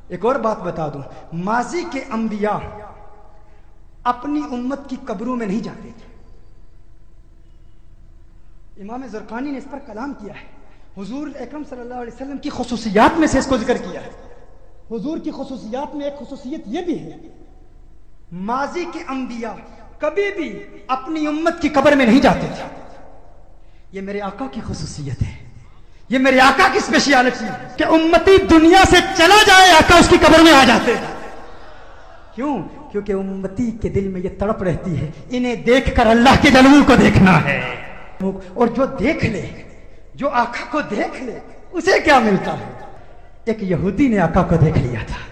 ایک اور بات بتا دوں، ماضی کے انبیاء اپنی امت کی قبروں میں نہیں جاتے تھے. امام زرقانی نے اس پر کلام کیا ہے. حضور اکرم صلی اللہ علیہ وسلم کی خصوصیات میں سے اس کو ذکر کیا ہے. حضور کی خصوصیات میں ایک خصوصیت یہ بھی ہے، ماضی کے انبیاء کبھی بھی اپنی امت کی قبر میں نہیں جاتے تھے. یہ میرے آقا کی خصوصیت ہے، یہ میرے آقا کی اسپیشیالٹی ہے کہ امتی دنیا سے چلا جائے آقا اس کی قبر میں آ جاتے ہیں. کیوں؟ کیونکہ امتی کے دل میں یہ تڑپ رہتی ہے، انہیں دیکھ کر اللہ کے جلوے کو دیکھنا ہے. اور جو دیکھ لے، جو آقا کو دیکھ لے، اسے کیا ملتا ہے؟ ایک یہودی نے آقا کو دیکھ لیا تھا،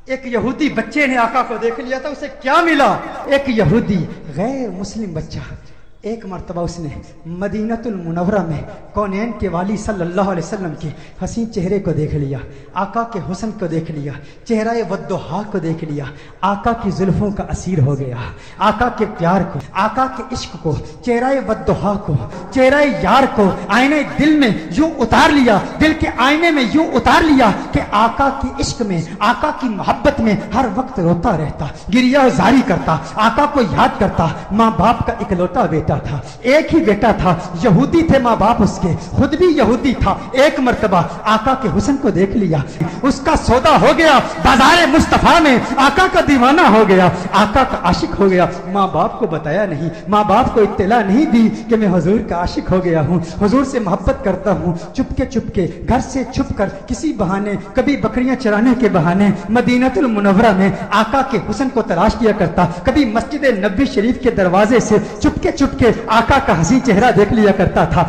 ایک یہودی بچے نے آقا کو دیکھ لیا تھا، اسے کیا ملا؟ ایک یہودی غیر مسلم بچہ ایک مرتبہ اس نے مدینۃ المنورہ میں کونین کے والی صلی اللہ علیہ وسلم کے حسین چہرے کو دیکھ لیا، آقا کے حسن کو دیکھ لیا، چہرہ والضحیٰ کو دیکھ لیا، آقا کی زلفوں کا اسیر ہو گیا، آقا کے پیار کو، آقا کے عشق کو، چہرہ والضحیٰ کو، چہرہ یار کو آئینے دل میں یوں اتار لیا، دل کے آئینے میں یوں اتار لیا کہ آقا کی عشق میں، آقا کی محبت میں ہر وقت روتا رہتا، گریہ زاری کرتا، آقا کو یاد کرتا. ماں باپ کا اکلوتا بیٹا تھا، ایک ہی بیٹا تھا، یہودی تھے ماں باپ اس کے، خود بھی یہودی تھا. ایک مرتبہ آقا کے حسن کو دیکھ لیا، اس کا سودا ہو گیا، بازار مصطفیٰ میں آقا کا دیوانہ ہو گیا، آقا کا عاشق ہو گیا. ماں باپ کو بتایا نہیں، ماں باپ کو اطلاع نہیں دی کہ میں حضور کا عاشق ہو گیا ہوں، حضور سے محبت کرتا ہوں. چپ کے گھر سے چھپ کر کسی بہانے، کبھی بکریاں چرانے کے بہانے مدینۃ المنورہ میں آقا کے حسن کو تلاش کیا کرتا، کبھی مسجد نبوی شریف کے دروازے سے چپ کے آقا کا حسین چہرہ دیکھ لیا کرتا تھا،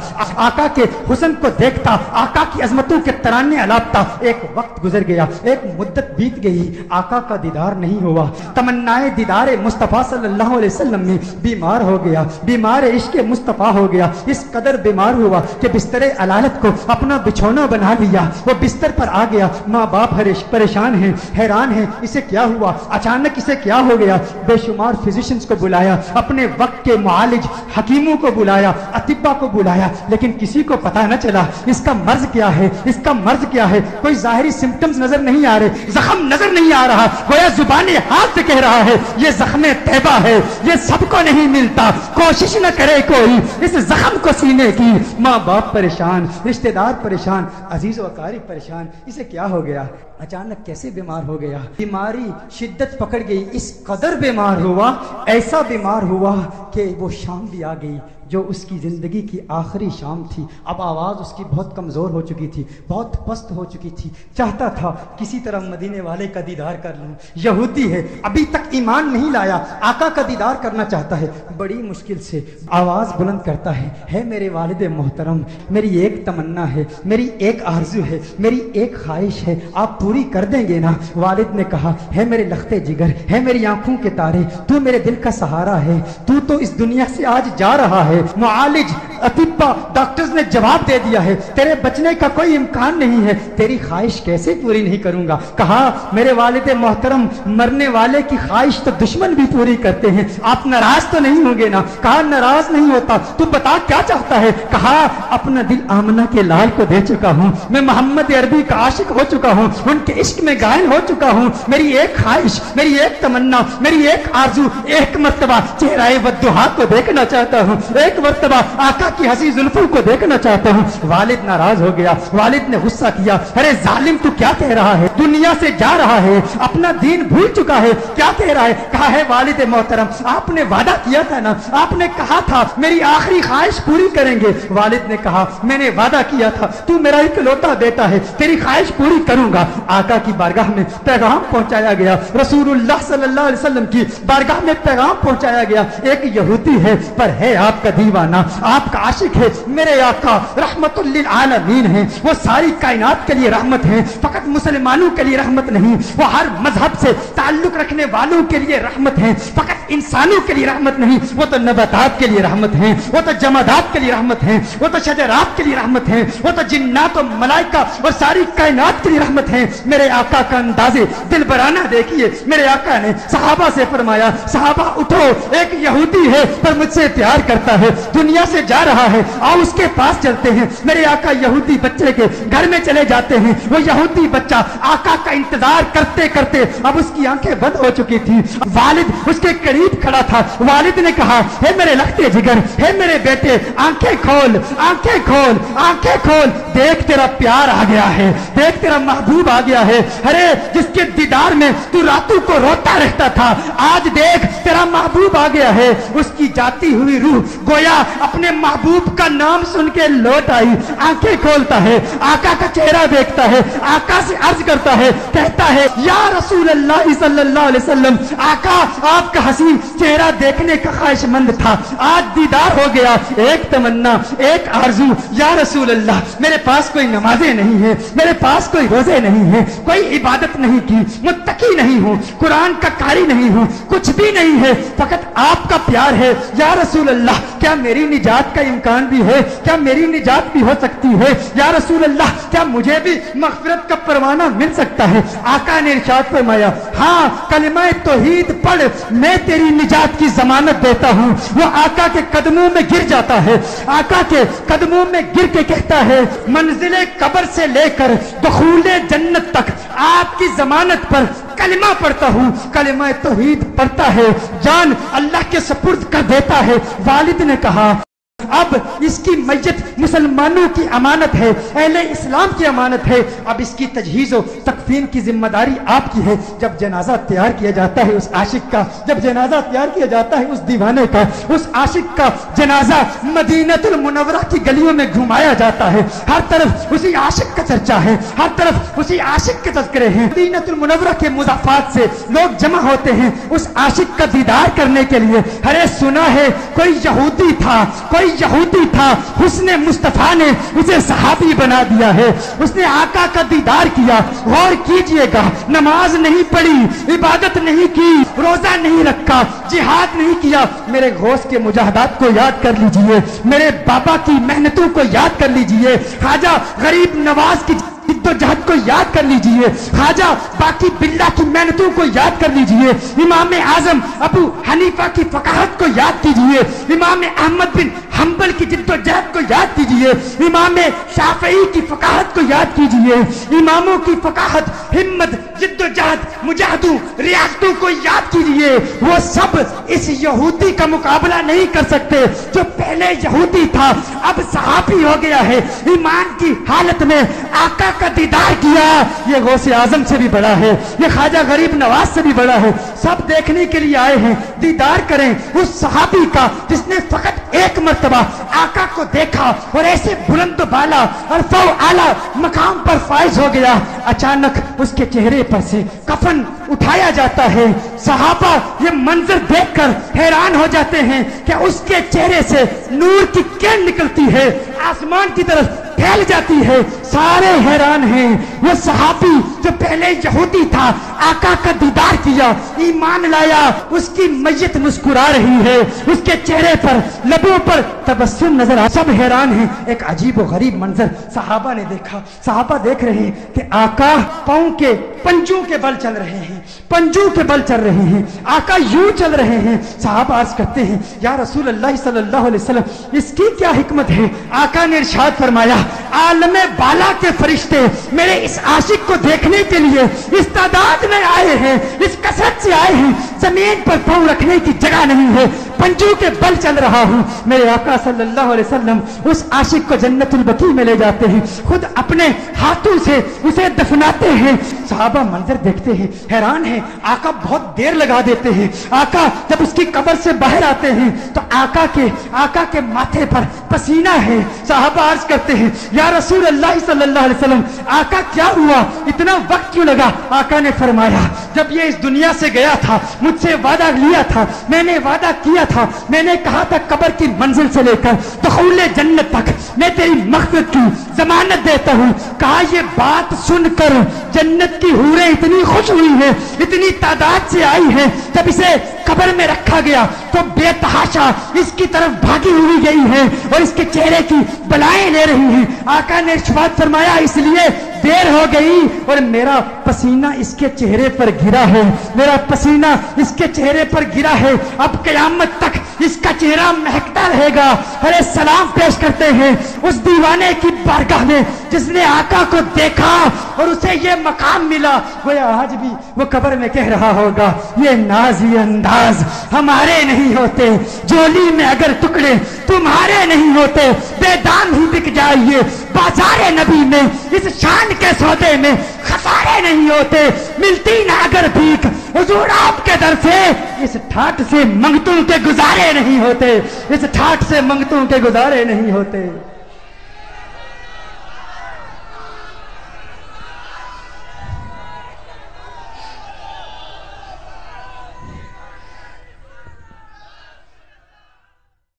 آقا کے حسن کو دیکھتا، آقا کی عظمتوں کے ترانے الاپتا. ایک وقت گزر گیا، ایک مدت بیت گئی، آقا کا دیدار نہیں ہوا. تمنائے دیدار مصطفیٰ صلی اللہ علیہ وسلم میں بیمار ہو گیا، بیمار عشق مصطفیٰ ہو گیا. اس قدر بیمار ہوا کہ بستر علالت کو اپنا بچھونا بنا لیا. وہ بستر پر آ گیا، ماں باپ پریشان ہیں، حیران ہیں، اسے کیا ہوا، اچانک اسے کیا ہو گیا. بے شمار فزیشنز کو بلایا، اپنے وقت کے معالج حکیموں کو بلایا، اطباء کو بلایا، لیکن کسی کو پتہ نہ چلا اس کا مرض کیا ہے، اس کا مرض کیا ہے. کوئی ظاہری سمپٹمز نظر نہیں آ رہے، زخم نظر نہیں آ رہا، گویا زبان ہاتھ سے کہہ رہا ہے یہ زخم طیبہ ہے، یہ سب کو نہیں ملتا، کوشش نہ کرے کوئی اس زخم کو سینے کی. ماں باپ پریشان، رشتہ دار پریشان، عزیز و اقارب پریشان. اسے کیا ہو گیا، اچانک کیسے بیمار ہو گیا؟ بیماری شدت پکڑ گئی، اس قدر بیمار ہوا، ایسا بیمار ہوا کہ وہ شام بھی آ گئی جو اس کی زندگی کی آخری شام تھی. اب آواز اس کی بہت کمزور ہو چکی تھی، بہت پست ہو چکی تھی. چاہتا تھا کسی طرح مدینے والے کا دیدار کر لوں. یہودی ہے، ابھی تک ایمان نہیں لایا، آقا کا دیدار کرنا چاہتا ہے. بڑی مشکل سے آواز بلند کرتا ہے میرے والد محترم، میری ایک تمنا ہے، میری ایک آرزو ہے، میری ایک خواہش ہے، آپ پوری کر دیں گے نا؟ والد نے کہا ہے میرے لختے جگر، ہے میری آنکھوں کے تارے، تو میرے دل کا سہارا ہے، تو اس دنیا سے آج جا رہا ہے. معالج، اطباء، ڈاکٹرز نے جواب دے دیا ہے تیرے بچنے کا کوئی امکان نہیں ہے، تیری خواہش کیسے پوری نہیں کروں گا؟ کہا میرے والد محترم، مرنے والے کی خواہش تو دشمن بھی پوری کرتے ہیں، آپ ناراض تو نہیں ہوں گے نا؟ کہا ناراض نہیں ہوتا، تو بتا کیا چاہتا ہے؟ کہا اپنا دل آمنہ کے لال کو دے چکا ہوں، میں محمد عربی کا عاشق ہو چکا ہوں، ان کے عشق میں گائل ہو چکا ہوں. میری ایک خواہش، میری ایک تمنا، میری ایک آرزو، ایک مرتبہ چہرہ والضحیٰ کو دیکھنا چاہتا ہوں، ایک مرتبہ آقا کی حسین زلفوں کو دیکھنا چاہتا ہوں. والد ناراض ہو گیا، والد نے غصہ کیا، ارے ظالم تو کیا کہہ رہا ہے، دنیا سے جا رہا ہے، اپنا دین بھول چکا ہے، کیا کہہ رہا ہے؟ کہا ہے والد محترم، آپ نے وعدہ کیا تھا نا، آپ نے کہا تھا میری آخری خواہش پوری کریں گے. والد نے کہا میں نے وعدہ کیا تھا، تو میرا اکلوتا بیٹا ہے، تیری خواہش پوری کروں گا. آقا کی بارگاہ میں پیغام پہنچایا گیا، رسول اللہ صلی اللہ علیہ وسلم کی بارگاہ میں پیغام پہنچایا گیا. ایک یہودی ہے پر ہے آپ کا دیوانہ، آپ کا عاشق ہے. میرے آقا رحمت للعالمین ہیں، وہ ساری کائنات کے لیے رحمت ہیں، فقط مسلمانوں کے لیے رحمت نہیں، وہ ہر مذہب سے تعلق رکھنے والوں کے لیے رحمت ہیں، فقط انسانوں کے لیے رحمت نہیں، وہ تو نباتات کے لیے رحمت ہیں، وہ تو جمادات کے لیے رحمت ہیں، وہ تو شجرات کے لیے رحمت ہیں، وہ تو جنات و ملائکہ اور ساری کائنات کے لیے رحمت ہیں. میرے آقا کا انداز دل برانہ دیکھیے. میرے آقا نے صحابہ سے فرمایا صحابہ اٹھو، ایک یہودی ہے پر مجھ سے پیار کرتا ہے، ہے, دنیا سے جا رہا ہے, اور اس کے پاس چلتے ہیں. میرے آقا یہودی بچے کے گھر میں چلے جاتے ہیں. وہ یہودی بچہ آقا کا انتظار کرتے کرتے اب اس کی آنکھیں بند ہو چکی تھی. والد اس کے قریب کھڑا تھا. والد نے کہا, ہے میرے لختے جگر, ہے میرے بیٹے, آنکھیں کھول, آنکھیں کھول, آنکھیں کھول, دیکھ تیرا پیار آ گیا ہے, دیکھ تیرا محبوب آ گیا ہے. ارے جس کے دیدار میں تو راتوں کو روتا رہتا تھا, آج دیکھ تیرا محبوب آ گیا ہے. اس کی جاتی ہوئی روح گویا اپنے محبوب کا نام سن کے لوٹ آئی. آنکھیں کھولتا ہے, آقا کا چہرہ دیکھتا ہے, آقا سے عرض کرتا ہے, کہتا ہے, یا رسول اللہ صلی اللہ علیہ وسلم, آقا آپ کا حسین چہرہ دیکھنے کا خواہش مند تھا, آج دیدار ہو گیا. ایک تمنا, ایک آرزو, یا رسول اللہ میرے پاس کوئی نمازیں نہیں ہیں, میرے پاس کوئی روزے نہیں ہیں, کوئی عبادت نہیں کی, متقی نہیں ہوں, قرآن کا قاری نہیں ہوں, کچھ بھی نہیں ہے, فقط آپ کا پیار ہے. یا رسول اللہ کیا میری نجات کا امکان بھی ہے, کیا میری نجات بھی ہو سکتی ہے؟ یا رسول اللہ کیا مجھے بھی مغفرت کا پروانہ مل سکتا ہے؟ آقا نے ارشاد فرمایا, ہاں کلمہ توحید پڑھ, میں تیری نجات کی ضمانت دیتا ہوں. وہ آقا کے قدموں میں گر جاتا ہے, آقا کے قدموں میں گر کے کہتا ہے, منزل قبر سے لے کر دخول جنت تک آپ کی ضمانت پر کلمہ پڑھتا ہوں. کلمہ توحید پڑھتا ہے, جان اللہ کے سپرد کر دیتا ہے. والد نے کہا, اب اس کی میت مسلمانوں کی امانت ہے, اہل اسلام کی امانت ہے, اب اس کی تجہیز و تکفین کی ذمہ داری آپ کی ہے. جب جنازہ تیار کیا جاتا ہے اس عاشق کا, جب جنازہ تیار کیا جاتا ہے اس دیوانے کا, اس عاشق کا جنازہ مدینہ المنورہ کی گلیوں میں گھمایا جاتا ہے. ہر طرف اسی عاشق کا چرچا ہے, ہر طرف اسی عاشق کے تذکرے ہیں. مدینہ المنورہ کے مضافات سے لوگ جمع ہوتے ہیں اس عاشق کا دیدار کرنے کے لیے. ارے سنا ہے کوئی یہودی تھا, کوئی یہودی تھا, حسن مصطفیٰ نے اسے صحابی بنا دیا ہے. اس نے آقا کا دیدار کیا. غور کیجئے گا, نماز نہیں پڑھی, عبادت نہیں کی, روزہ نہیں رکھا, جہاد نہیں کیا. میرے غوث کے مجاہدات کو یاد کر لیجئے, میرے بابا کی محنتوں کو یاد کر لیجئے, خواجہ غریب نواز کی جد و جہد کو یاد کر لیجئے, خواجہ باقی باللہ کی محنتوں کو یاد کر لیجئے, امام اعظم ابو حنیفہ کی فقاہت کو یاد کیجئے, امام احمد بن حنبل کی جد و جہد کو یاد کیجئے, امام شافعی کی فقاہت کو یاد کیجئے. اماموں کی فقاہت, ہمت, جد و جہد, مجاہدوں, ریاستوں کو یاد کیجئے. وہ سب اس یہودی کا مقابلہ نہیں کر سکتے جو پہلے یہودی تھا اب صحابی ہو گیا ہے. ایمان کی حالت میں آقا کا دیدار کیا. یہ غوث اعظم سے بھی بڑا ہے, یہ خواجہ غریب نواز سے بھی بڑا ہے. سب دیکھنے کے لیے آئے ہیں, دیدار کریں اس صحابی کا جس نے فقط ایک مرتبہ آقا کو دیکھا اور ایسے بلند و بالا اور فو اعلیٰ مقام پر فائز ہو گیا. اچانک اس کے چہرے پر سے کفن اٹھایا جاتا ہے. صحابہ یہ منظر دیکھ کر حیران ہو جاتے ہیں کہ اس کے چہرے سے نور کی کرن نکلتی ہے, آسمان کی طرف پھیل جاتی ہے. سارے حیران ہیں. وہ صحابی جو پہلے یہودی تھا آقا کا دیدار کیا, ایمان لایا, اس کی میت مسکرا رہی ہے, اس کے چہرے پر, لبوں پر تبسم نظر آ. سب حیران ہیں. ایک عجیب و غریب منظر صحابہ نے دیکھا. صحابہ دیکھ رہے ہیں کہ آقا پاؤں کے پنجوں کے بل چل رہے ہیں, پنجوں کے بل چل رہے ہیں, آقا یوں چل رہے ہیں. صحابہ عرض کرتے ہیں, یا رسول اللہ صلی اللہ علیہ وسلم اس کی کیا حکمت ہے؟ آقا نے ارشاد فرمایا, عالم بالا کے فرشتے میرے اس عاشق کو دیکھنے کے لیے اس تعداد میں آئے ہیں, اس کثرت سے آئے ہیں, زمین پر پاؤں رکھنے کی جگہ نہیں ہے, پنجوں کے بل چل رہا ہوں. میرے آقا صلی اللہ علیہ وسلم اس عاشق کو جنت البقیع میں لے جاتے ہیں, خود اپنے ہاتھوں سے اسے دفناتے ہیں. صحابہ منظر دیکھتے ہیں, حیران ہیں. آقا بہت دیر لگا دیتے ہیں. آقا جب اس کی قبر سے باہر آتے ہیں تو آقا کے ماتھے پر پسینہ ہے. صحابہ عرض کرتے ہیں, یا رسول اللہ صلی اللہ علیہ وسلم آقا کیا ہوا, اتنا وقت کیوں لگا؟ آقا نے فرمایا, جب یہ اس دنیا سے گیا تھا مجھ سے وعدہ لیا تھا, میں نے وعدہ کیا تھا, میں نے کہا تھا قبر کی منزل سے لے کر دخول جنت تک میں تیری مغفرت کی ضمانت دیتا ہوں. کہا یہ بات سن کر جنت کی حوریں اتنی خوش ہوئی ہیں, اتنی تعداد سے آئی ہیں. جب اسے قبر میں رکھا گیا تو بے تحاشا اس کی طرف بھاگی ہوئی گئی ہیں اور اس کے چہرے کی بلائیں لے رہی ہیں. آقا نے ارشاد فرمایا, اس لیے دیر ہو گئی اور میرا پسینہ اس کے چہرے پر گرا ہے, میرا پسینہ اس کے چہرے پر گرا ہے. اب قیامت تک اس کا چہرہ مہکتا رہے گا۔ ارے سلام پیش کرتے ہیں اس دیوانے کی بارگاہ میں جس نے آقا کو دیکھا اور اسے یہ مقام ملا، گویا آج بھی وہ قبر میں کہہ رہا ہوگا یہ ناز یہ انداز ہمارے نہیں ہوتے، جولی میں اگر ٹکڑے تمہارے نہیں ہوتے، بے دام ہی بک جائیے بازار نبی میں، اس شان کے سودے میں خسارے نہیں ہوتے، ملتی نہ اگر بھیک حضور آپ کے در سے، اس ٹھاٹ سے منگتوں کے گزارے نہیں ہوتے، اس ٹھاٹ سے منگتوں کے گزارے نہیں ہوتے۔